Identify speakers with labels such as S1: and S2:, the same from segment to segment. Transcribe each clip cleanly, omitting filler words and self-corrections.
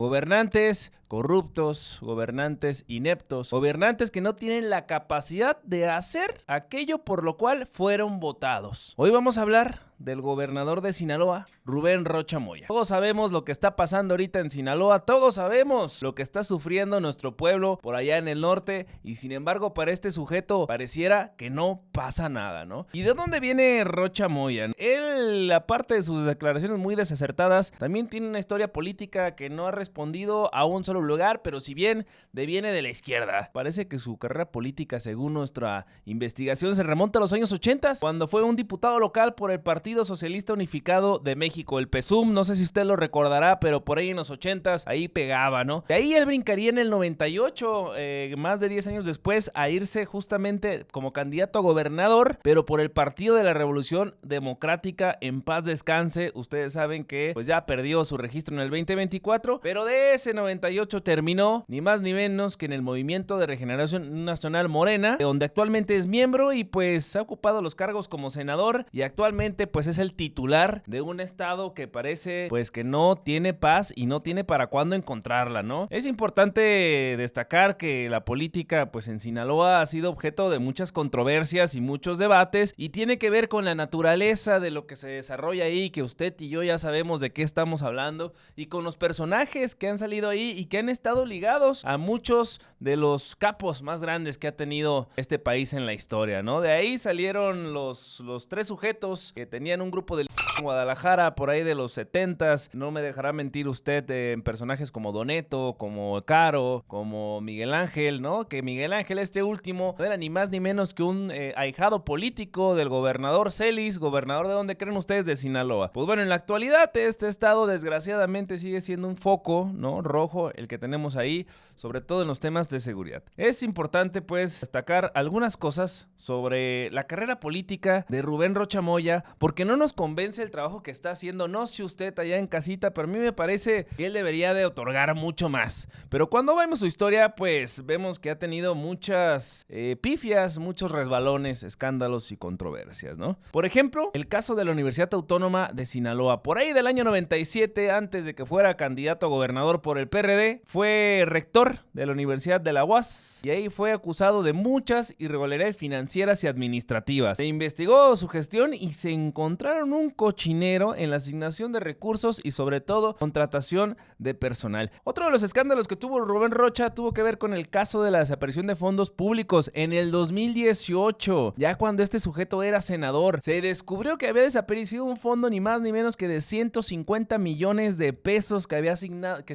S1: Gobernantes corruptos, gobernantes ineptos, gobernantes que no tienen la capacidad de hacer aquello por lo cual fueron votados. Hoy vamos a hablar del gobernador de Sinaloa, Rubén Rocha Moya. Todos sabemos lo que está pasando ahorita en Sinaloa, todos sabemos lo que está sufriendo nuestro pueblo por allá en el norte, y sin embargo para este sujeto pareciera que no pasa nada, ¿no? ¿Y de dónde viene Rocha Moya? Él, aparte de sus declaraciones muy desacertadas, también tiene una historia política que no ha respondido a un solo lugar, pero si bien viene de la izquierda. Parece que su carrera política, según nuestra investigación, se remonta a los años 80, cuando fue un diputado local por el Partido Socialista Unificado de México, el PSUM. No sé si usted lo recordará, pero por ahí en los 80s, ahí pegaba, ¿no? De ahí él brincaría en el 98, más de 10 años después, a irse justamente como candidato a gobernador, pero por el Partido de la Revolución Democrática. En paz descanse. Ustedes saben que pues ya perdió su registro en el 2024, pero de ese 98 terminó ni más ni menos que en el Movimiento de Regeneración Nacional Morena, de donde actualmente es miembro y pues ha ocupado los cargos como senador, y actualmente pues es el titular de un estado que parece pues que no tiene paz y no tiene para cuándo encontrarla, ¿no? Es importante destacar que la política pues en Sinaloa ha sido objeto de muchas controversias y muchos debates, y tiene que ver con la naturaleza de lo que se desarrolla ahí, que usted y yo ya sabemos de qué estamos hablando, y con los personajes que han salido ahí y que han estado ligados a muchos de los capos más grandes que ha tenido este país en la historia, ¿no? De ahí salieron los tres sujetos que tenían un grupo de en Guadalajara por ahí de los 70s. No me dejará mentir usted, en personajes como Doneto, como Caro, como Miguel Ángel, ¿no? Que Miguel Ángel, este último, no era ni más ni menos que un ahijado político del gobernador Celis. ¿Gobernador de dónde creen ustedes? De Sinaloa. Pues bueno, en la actualidad este estado desgraciadamente sigue siendo un foco, ¿no? Rojo el que tenemos ahí, sobre todo en los temas de seguridad. Es importante pues destacar algunas cosas sobre la carrera política de Rubén Rocha Moya, porque no nos convence el trabajo que está haciendo. No sé usted allá en casita, pero a mí me parece que él debería de otorgar mucho más. Pero cuando vemos su historia, pues vemos que ha tenido muchas pifias, muchos resbalones, escándalos y controversias, ¿no? Por ejemplo, el caso de la Universidad Autónoma de Sinaloa. Por ahí del año 97, antes de que fuera candidato a gobernador por el PRD, fue rector de la Universidad de la UAS, y ahí fue acusado de muchas irregularidades financieras y administrativas. Se investigó su gestión y se encontraron un cochinero en la asignación de recursos y sobre todo contratación de personal. Otro de los escándalos que tuvo Rubén Rocha tuvo que ver con el caso de la desaparición de fondos públicos en el 2018, ya cuando este sujeto era senador. Se descubrió que había desaparecido un fondo ni más ni menos que de 150 millones de pesos que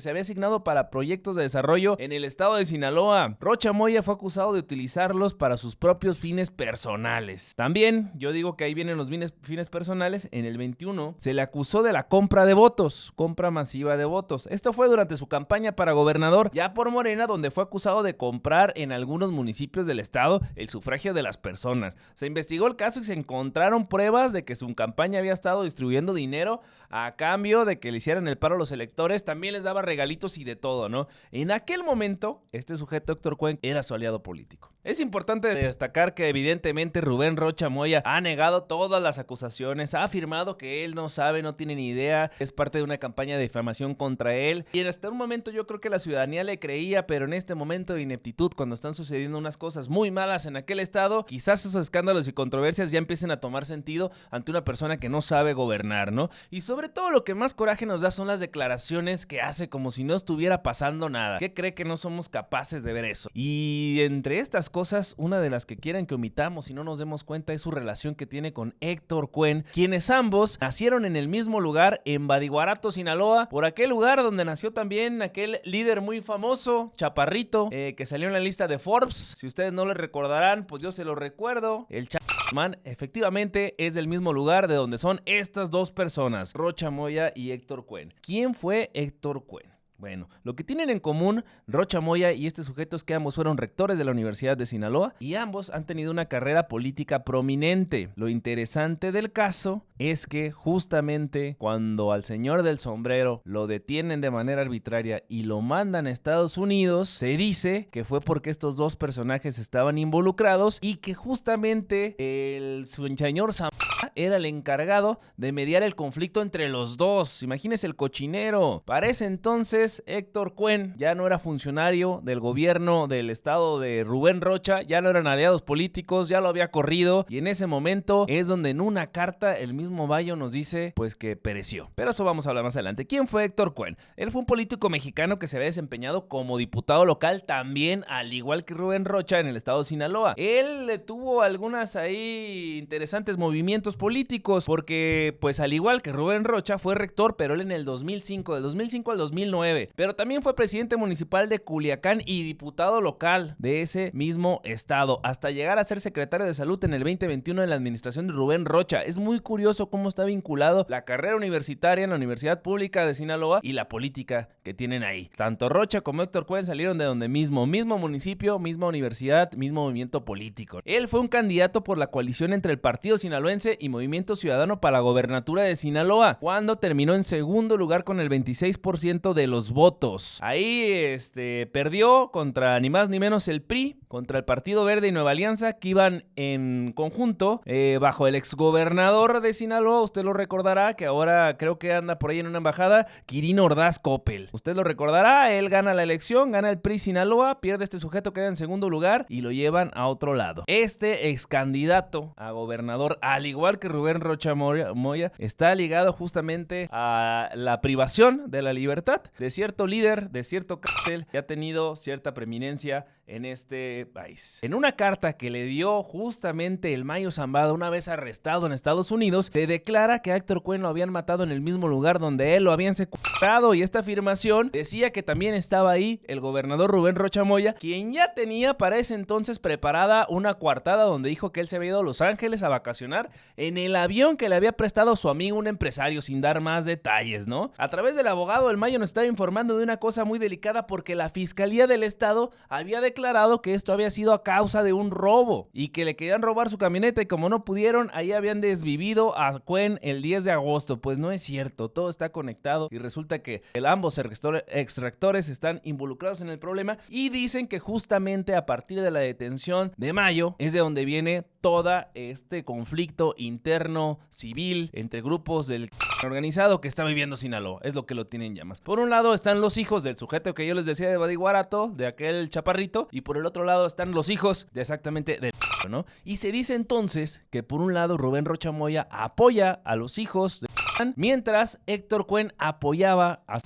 S1: se había asignado para proyectos de desarrollo en el estado de Sinaloa. Rocha Moya fue acusado de utilizarlos para sus propios fines personales. También, yo digo que ahí vienen los fines personales, en el 21 se le acusó de la compra de votos, compra masiva de votos. Esto fue durante su campaña para gobernador, ya por Morena, donde fue acusado de comprar en algunos municipios del estado el sufragio de las personas. Se investigó el caso y se encontraron pruebas de que su campaña había estado distribuyendo dinero a cambio de que le hicieran el paro a los electores. También les daba regalitos y de todo, ¿no? En aquel momento, este sujeto, Héctor Cuen, era su aliado político. Es importante destacar que evidentemente Rubén Rocha Moya ha negado todas las acusaciones, ha afirmado que él no sabe, no tiene ni idea, es parte de una campaña de difamación contra él, y hasta un momento yo creo que la ciudadanía le creía, pero en este momento de ineptitud, cuando están sucediendo unas cosas muy malas en aquel estado, quizás esos escándalos y controversias ya empiecen a tomar sentido ante una persona que no sabe gobernar, ¿no? Y sobre todo lo que más coraje nos da son las declaraciones que hace como si no estuviera pasando nada. ¿Qué cree que no somos capaces de ver eso? Y entre estas cosas, una de las que quieren que omitamos y no nos demos cuenta es su relación que tiene con Héctor Cuen, quienes ambos nacieron en el mismo lugar, en Badiguarato, Sinaloa, por aquel lugar donde nació también aquel líder muy famoso, Chaparrito, que salió en la lista de Forbes. Si ustedes no le recordarán, pues yo se lo recuerdo. El Man efectivamente es del mismo lugar de donde son estas dos personas, Rocha Moya y Héctor Cuen. ¿Quién fue Héctor Cuen? Bueno, lo que tienen en común Rocha Moya y este sujeto es que ambos fueron rectores de la Universidad de Sinaloa y ambos han tenido una carrera política prominente. Lo interesante del caso es que justamente cuando al señor del sombrero lo detienen de manera arbitraria y lo mandan a Estados Unidos, se dice que fue porque estos dos personajes estaban involucrados y que justamente el señor era el encargado de mediar el conflicto entre los dos. Imagínense el cochinero. Para ese entonces, Héctor Cuen ya no era funcionario del gobierno del estado de Rubén Rocha, ya no eran aliados políticos, ya lo había corrido, y en ese momento es donde en una carta el mismo Bayo nos dice pues que pereció. Pero eso vamos a hablar más adelante. ¿Quién fue Héctor Cuen? Él fue un político mexicano que se había desempeñado como diputado local también, al igual que Rubén Rocha, en el estado de Sinaloa. Él tuvo algunas ahí interesantes movimientos políticos, porque pues al igual que Rubén Rocha fue rector, pero él en el 2005, del 2005 al 2009, pero también fue presidente municipal de Culiacán y diputado local de ese mismo estado, hasta llegar a ser secretario de salud en el 2021 en la administración de Rubén Rocha. Es muy curioso cómo está vinculado la carrera universitaria en la Universidad Pública de Sinaloa y la política que tienen ahí. Tanto Rocha como Héctor Cuen salieron de donde mismo municipio, misma universidad, mismo movimiento político. Él fue un candidato por la coalición entre el Partido Sinaloense y Movimiento Ciudadano para la gobernatura de Sinaloa, cuando terminó en segundo lugar con el 26% de los votos. Ahí perdió contra ni más ni menos el PRI, contra el Partido Verde y Nueva Alianza, que iban en conjunto bajo el exgobernador de Sinaloa. Usted lo recordará, que ahora creo que anda por ahí en una embajada, Quirino Ordaz Coppel. Usted lo recordará, él gana la elección, gana el PRI Sinaloa, pierde este sujeto, queda en segundo lugar y lo llevan a otro lado. Este ex candidato a gobernador, al igual que Rubén Rocha Moya, está ligado justamente a la privación de la libertad de cierto líder, de cierto cártel que ha tenido cierta preeminencia en este país. En una carta que le dio justamente el Mayo Zambada una vez arrestado en Estados Unidos, se declara que a Héctor Cuen lo habían matado en el mismo lugar donde él lo habían secuestrado, y esta afirmación decía que también estaba ahí el gobernador Rubén Rocha Moya, quien ya tenía para ese entonces preparada una coartada donde dijo que él se había ido a Los Ángeles a vacacionar en el avión que le había prestado su amigo, un empresario, sin dar más detalles, ¿no? A través del abogado, el Mayo nos estaba informando de una cosa muy delicada, porque la Fiscalía del Estado había declarado que esto había sido a causa de un robo y que le querían robar su camioneta, y como no pudieron, ahí habían desvivido a Cuen el 10 de agosto. Pues no es cierto, todo está conectado y resulta que ambos extractores están involucrados en el problema, y dicen que justamente a partir de la detención de Mayo es de donde viene todo este conflicto interno civil entre grupos del organizado que está viviendo Sinaloa. Es lo que lo tienen llamas. Por un lado están los hijos del sujeto que yo les decía de Badiguarato, de aquel chaparrito, y por el otro lado están los hijos de exactamente del ¿no? Y se dice entonces que por un lado Rubén Rocha Moya apoya a los hijos de mientras Héctor Cuen apoyaba a...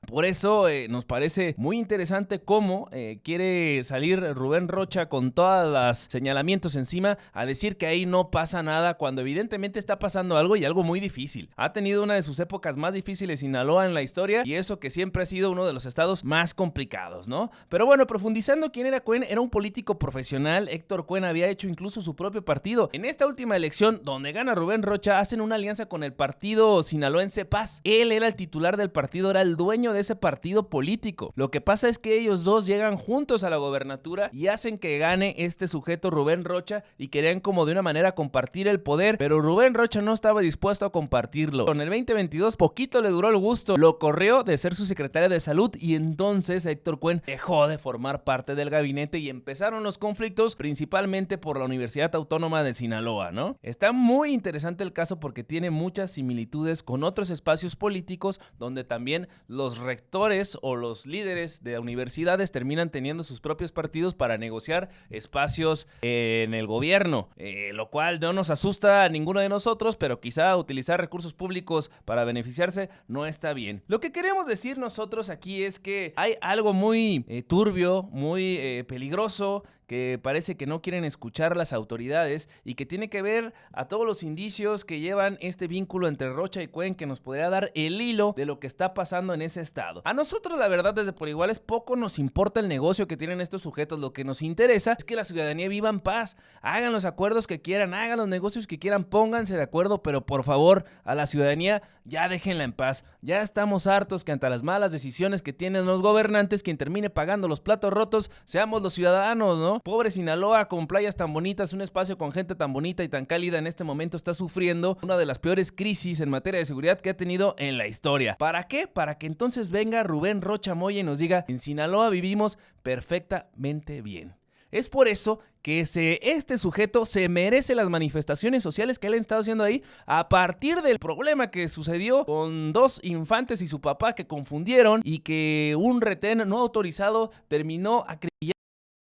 S1: Por eso nos parece muy interesante cómo quiere salir Rubén Rocha con todos los señalamientos encima a decir que ahí no pasa nada, cuando evidentemente está pasando algo, y algo muy difícil. Ha tenido una de sus épocas más difíciles Sinaloa en la historia, y eso que siempre ha sido uno de los estados más complicados, ¿no? Pero bueno, profundizando quién era Cuen, era un político profesional. Héctor Cuen había hecho incluso su propio partido. En esta última elección, donde gana Rubén Rocha, hacen una alianza con el partido sinaloense Paz. Él era el titular del partido, era el dueño de ese partido político. Lo que pasa es que ellos dos llegan juntos a la gobernatura y hacen que gane este sujeto Rubén Rocha, y querían como de una manera compartir el poder, pero Rubén Rocha no estaba dispuesto a compartirlo. Con el 2022 poquito le duró el gusto, lo corrió de ser su secretario de salud, y entonces Héctor Cuen dejó de formar parte del gabinete y empezaron los conflictos, principalmente por la Universidad Autónoma de Sinaloa, ¿no? Está muy interesante el caso porque tiene muchas similitudes con otros espacios políticos donde también los rectores o los líderes de universidades terminan teniendo sus propios partidos para negociar espacios en el gobierno, lo cual no nos asusta a ninguno de nosotros, pero quizá utilizar recursos públicos para beneficiarse no está bien. Lo que queremos decir nosotros aquí es que hay algo muy turbio, muy peligroso, que parece que no quieren escuchar las autoridades, y que tiene que ver a todos los indicios que llevan este vínculo entre Rocha y Cuen, que nos podría dar el hilo de lo que está pasando en ese estado. A nosotros, la verdad, desde Por Iguales poco nos importa el negocio que tienen estos sujetos. Lo que nos interesa es que la ciudadanía viva en paz, hagan los acuerdos que quieran, hagan los negocios que quieran, pónganse de acuerdo, pero por favor, a la ciudadanía ya déjenla en paz. Ya estamos hartos que ante las malas decisiones que tienen los gobernantes, quien termine pagando los platos rotos seamos los ciudadanos, ¿no? Pobre Sinaloa, con playas tan bonitas, un espacio con gente tan bonita y tan cálida, en este momento está sufriendo una de las peores crisis en materia de seguridad que ha tenido en la historia. ¿Para qué? Para que entonces venga Rubén Rocha Moya y nos diga: en Sinaloa vivimos perfectamente bien. Es por eso que este sujeto se merece las manifestaciones sociales que él ha estado haciendo ahí a partir del problema que sucedió con dos infantes y su papá que confundieron y que un retén no autorizado terminó acribillando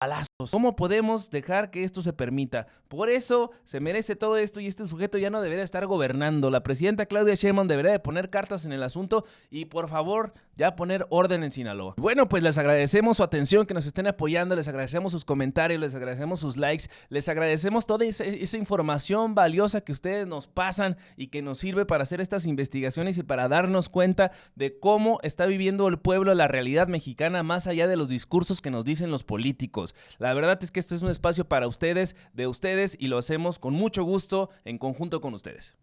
S1: balazos. ¿Cómo podemos dejar que esto se permita? Por eso se merece todo esto y este sujeto ya no debería estar gobernando. La presidenta Claudia Sheinbaum debería de poner cartas en el asunto y por favor ya poner orden en Sinaloa. Bueno, pues les agradecemos su atención, que nos estén apoyando, les agradecemos sus comentarios, les agradecemos sus likes, les agradecemos toda esa información valiosa que ustedes nos pasan y que nos sirve para hacer estas investigaciones y para darnos cuenta de cómo está viviendo el pueblo la realidad mexicana más allá de los discursos que nos dicen los políticos. La verdad es que esto es un espacio para ustedes, de ustedes, y lo hacemos con mucho gusto en conjunto con ustedes.